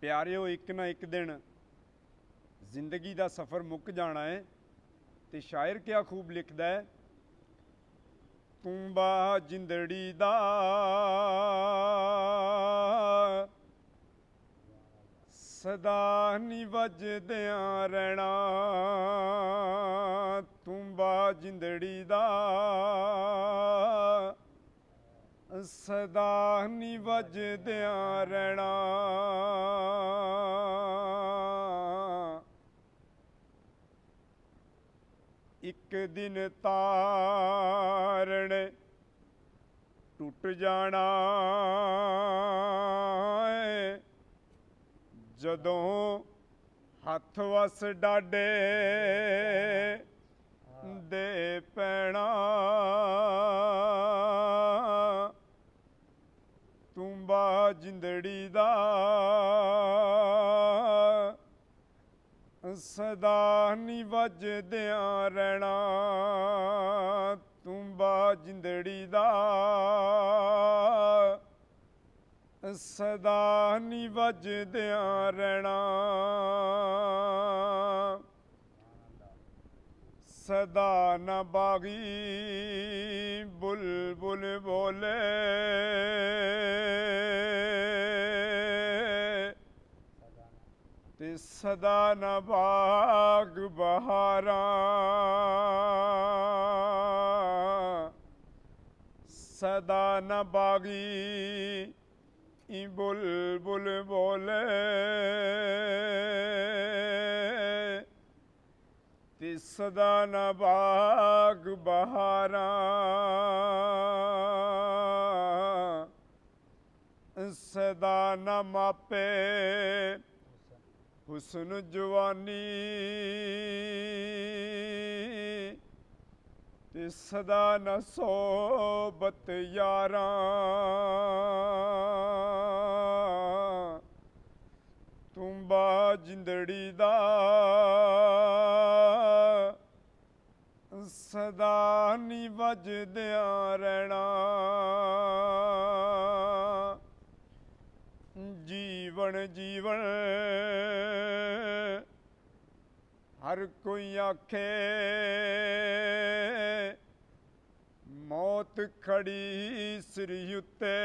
प्यारिओ एक ना एक दिन जिंदगी का सफ़र मुक जाना है। तो शायर क्या खूब लिखता है, तू बा जिंदड़ी दा सदा नी वजदियां रहना, तू बा जिंदड़ी दा सदा नी वजदियां रहना। एक दिन तारण टूट जाना है, जदों हथ वस डाडे दे पैना, तू बा जिंदड़ी दा सदा नी वजदियां रहना, तू बा जिंदड़ी दा सदा नी वजदियां रहना। सदा न बागी बुलबुल बोले, ते सदा न बाग बहारा, सदा न बागी बुलबुल बोले, ते सदा न बाग बहारा। सदा न मापे हुस्न जवानी, ते सदा न सोबत यारा, तू बा जिंदड़ी दा सदा नी वजदियां रहना। जीवन जीवन हर कोई आखे, मौत खड़ी सिर उत्ते,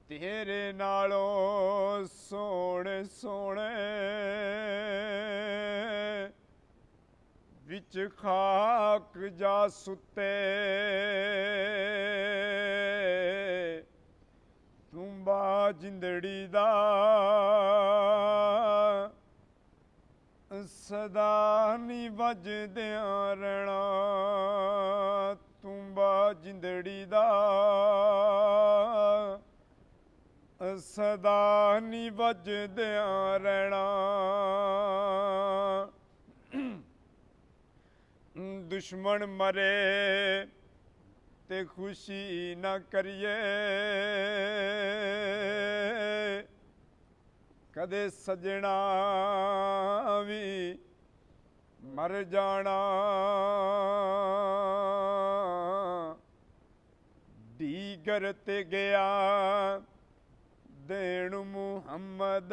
तेरे नालों सोने सोने विच खाक जा सुते, तू बा जिंदड़ी दा सदा नी वजदियां रहना, तू बा जिंदड़ी दा सदा नी वजदियां रहना। दुश्मन मरे ते खुशी न करिए, कदे सजना भी मर जाना, दीगर ते गया देण मुहम्मद,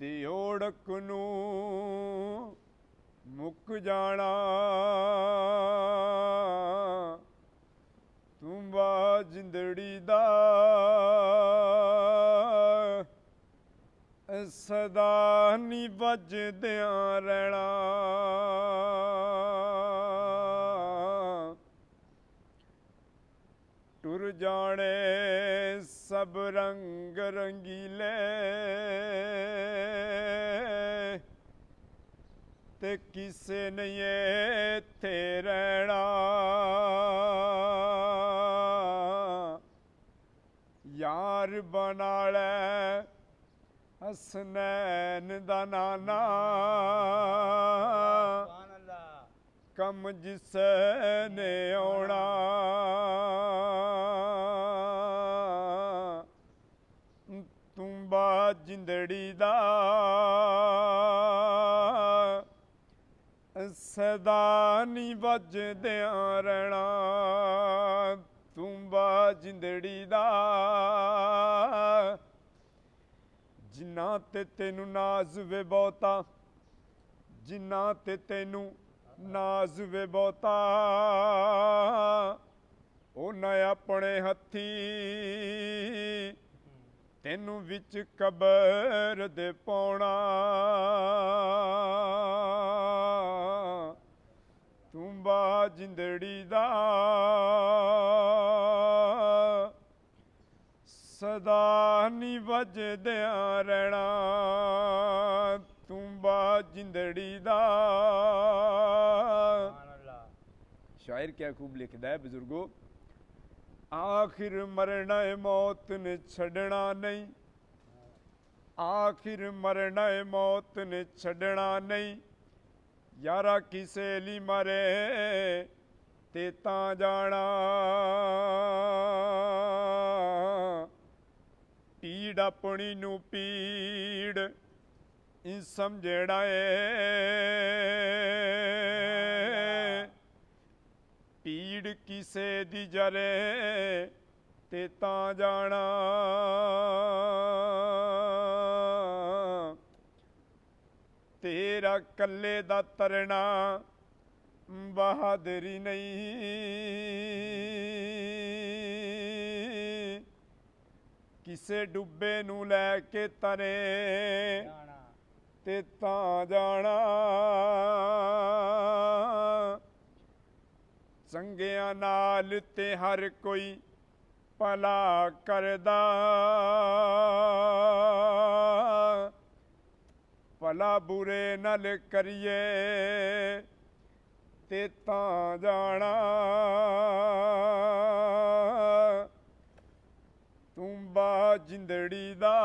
ते ओढ़क नूं मुक जाना, तू बा जिंदड़ी दा सदा नी वजदियां रहना। टुर जाने सब रंग रंगीले, ते किसे नहीं इत्थे रहना, यार बना लै हसनैन दा नाना, कम जिसने आना, तू बा जिंदड़ी दा ਸਦਾ ਨੀ ਵੱਜਦਿਆਂ ਰਹਿਣਾ ਤੂੰਬਾ ਜਿੰਦੜੀ ਦਾ। ਜਿਨ੍ਹਾਂ ਤੇ ਤੈਨੂੰ ਨਾਜ਼ ਵੇ ਬਹੁਤਾ, ਜਿਨ੍ਹਾਂ ਤੇ ਤੈਨੂੰ ਨਾਜ਼ ਵੇ ਬਹੁਤਾ, ਉਹਨਾਂ ਆਪਣੇ ਹੱਥੀਂ ਤੈਨੂੰ ਵਿੱਚ ਕਬਰ ਦੇ ਪਾਉਣਾ। ਤੂੰਬਾ ਜਿੰਦੜੀ ਦਾ ਸਦਾ ਨੀ ਵੱਜਦਿਆਂ ਰਹਿਣਾ ਤੂੰਬਾ ਜਿੰਦੜੀ ਦਾ। ਸ਼ਾਇਰ ਕਿਆ ਖੂਬ ਲਿਖਦਾ ਹੈ ਬਜ਼ੁਰਗੋ, ਆਖਿਰ ਮਰਨਾ ਮੌਤ ਨੇ ਛੱਡਣਾ ਨਹੀਂ, ਆਖਿਰ ਮਰਨਾ ਮੌਤ ਨੇ ਛੱਡਣਾ ਨਹੀਂ। ਯਾਰਾ ਕਿਸੇ ਲਈ ਮਰੇ ਤੇ ਤਾਂ ਜਾਣਾ, ਪੀੜ ਆਪਣੀ ਨੂੰ ਪੀੜ ਸਮਝਣਾ ਏ, ਪੀੜ ਕਿਸੇ ਦੀ ਜਰੇ ਤੇ ਤਾਂ ਜਾਣਾ। ਤੇਰਾ ਕੱਲੇ ਦਾ ਤਰਨਾ ਬਹਾਦਰੀ ਨਹੀਂ, ਕਿਸੇ ਡੁੱਬੇ ਨੂੰ ਲੈ ਕੇ ਤਰੇ ਤੇ ਤਾਂ ਜਾਣਾ। ਚੰਗਿਆਂ ਨਾਲ ਤੇ ਹਰ ਕੋਈ ਭਲਾ ਕਰਦਾ, ਭਲਾ ਬੁਰੇ ਨਾਲ ਕਰੀਏ ਤੇ ਤਾਂ ਜਾਣਾ। ਤੂੰਬਾ ਜਿੰਦੜੀ ਦਾ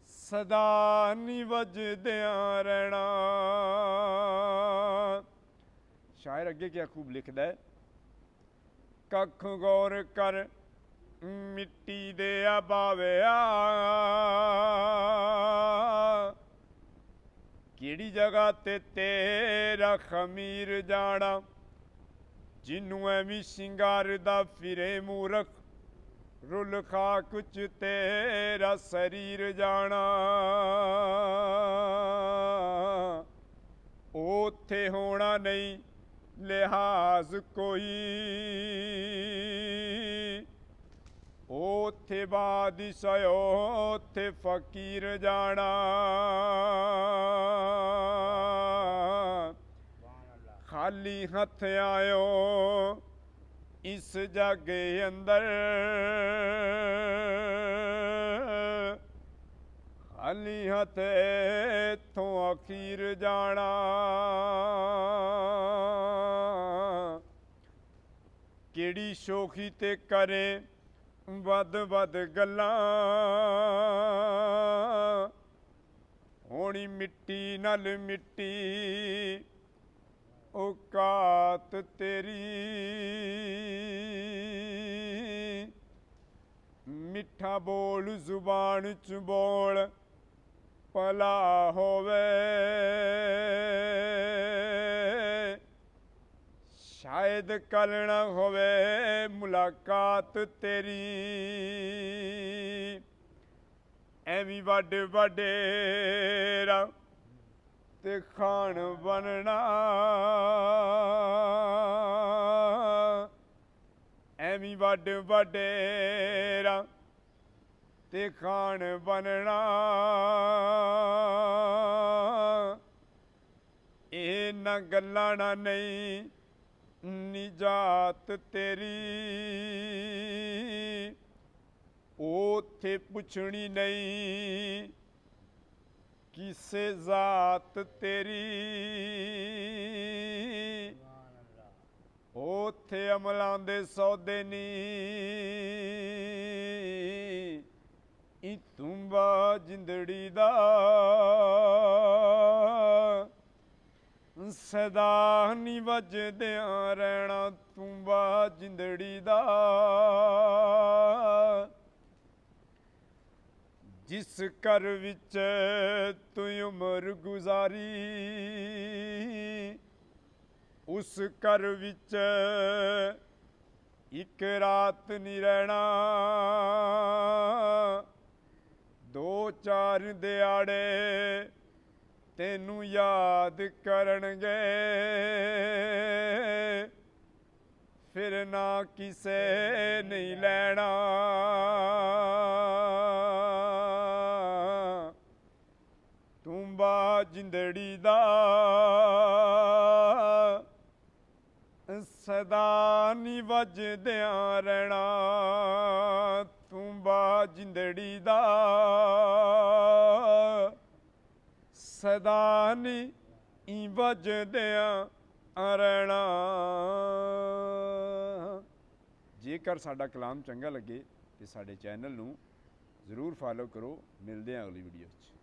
ਸਦਾ ਨੀ ਵੱਜਦਿਆਂ ਰਹਿਣਾ। ਸ਼ਾਇਰ ਅੱਗੇ ਕਿਆ ਖੂਬ ਲਿਖਦਾ ਹੈ, ਕੱਖ ਗੌਰ ਕਰ ਮਿੱਟੀ ਦੇ ਆ ਬਾਵਿਆ, ਕਿਹੜੀ ਜਗ੍ਹਾ ਤੇ ਤੇਰਾ ਖਮੀਰ ਜਾਣਾ। ਜਿਹਨੂੰ ਐਵੇਂ ਸ਼ਿੰਗਾਰਦਾ ਫਿਰੇ ਮੂਰਖ, ਰੁੱਲ ਖਾਕ ਚ ਤੇਰਾ ਸਰੀਰ ਜਾਣਾ। ਉੱਥੇ ਹੋਣਾ ਨਹੀਂ ਲਿਹਾਜ਼ ਕੋਈ, ਉੱਥੇ ਬਾਦਸ਼ਾਹ ਉੱਥੇ ਫਕੀਰ ਜਾਣਾ। ਖਾਲੀ ਹੱਥ ਆਇਓ ਇਸ ਜੱਗ ਅੰਦਰ, ਖਾਲੀ ਹੱਥ ਇੱਥੋਂ ਅਖੀਰ ਜਾਣਾ। ਕਿਹੜੀ ਸ਼ੋਖੀ ਤੇ ਕਰੇ ਵੱਧ ਵੱਧ ਗੱਲਾਂ, ਹੋਣੀ ਮਿੱਟੀ ਨਾਲ ਮਿੱਟੀ ਔਕਾਤ ਤੇਰੀ। ਮਿੱਠਾ ਬੋਲ ਜ਼ੁਬਾਨ ਚ ਬੋਲ ਭਲਾ ਹੋਵੇ, ਸ਼ਾਇਦ ਕੱਲ ਨਾ ਹੋਵੇ ਮੁਲਾਕਾਤ ਤੇਰੀ। ਐਵੇਂ ਵੱਡ ਵਡੇਰਾ ਤੇ ਖਾਣ ਬਣਨਾ, ਐਵੇਂ ਵੱਡ ਵਡੇਰਾ ਤੇ ਖਾਣ ਬਣਨਾ। ਇਹਨਾਂ ਗੱਲਾਂ ਨਾ ਨਹੀਂ ਨਿਜਾਤ ਤੇਰੀ, ਉੱਥੇ ਪੁੱਛਣੀ ਨਹੀਂ ਕਿਸੇ ਜ਼ਾਤ ਤੇਰੀ। ਉੱਥੇ ਅਮਲਾਂ ਦੇ ਸੌਦੇ ਨੀ ਤੂੰਬਾ ਜਿੰਦੜੀ ਦਾ ਸਦਾ ਨੀ ਵੱਜਦਿਆਂ ਰਹਿਣਾ ਤੂੰਬਾ ਜਿੰਦੜੀ ਦਾ। ਜਿਸ ਘਰ ਵਿੱਚ ਤੂੰ ਉਮਰ ਗੁਜ਼ਾਰੀ, ਉਸ ਘਰ ਵਿੱਚ ਇੱਕ ਰਾਤ ਨਹੀਂ ਰਹਿਣਾ, ਦੋ ਚਾਰ ਦਿਹਾੜੇ ਤੈਨੂੰ ਯਾਦ ਕਰਨਗੇ, ਫਿਰ ਨਾ ਕਿਸੇ ਨਹੀਂ ਲੈਣਾ। ਤੂੰਬਾ ਜਿੰਦੜੀ ਦਾ ਸਦਾ ਨੀ ਵੱਜਦਿਆਂ ਰਹਿਣਾ, ਤੂੰਬਾ ਜਿੰਦੜੀ ਦਾ ਸਦਾ ਨੀ ਵੱਜਦਿਆਂ ਰਹਿਣਾ। ਜੇਕਰ ਸਾਡਾ ਕਲਾਮ ਚੰਗਾ ਲੱਗੇ ਤੇ ਸਾਡੇ ਚੈਨਲ ਨੂੰ ਜ਼ਰੂਰ ਫਾਲੋ ਕਰੋ। ਮਿਲਦੇ ਹਾਂ ਅਗਲੀ ਵੀਡੀਓ 'ਚ।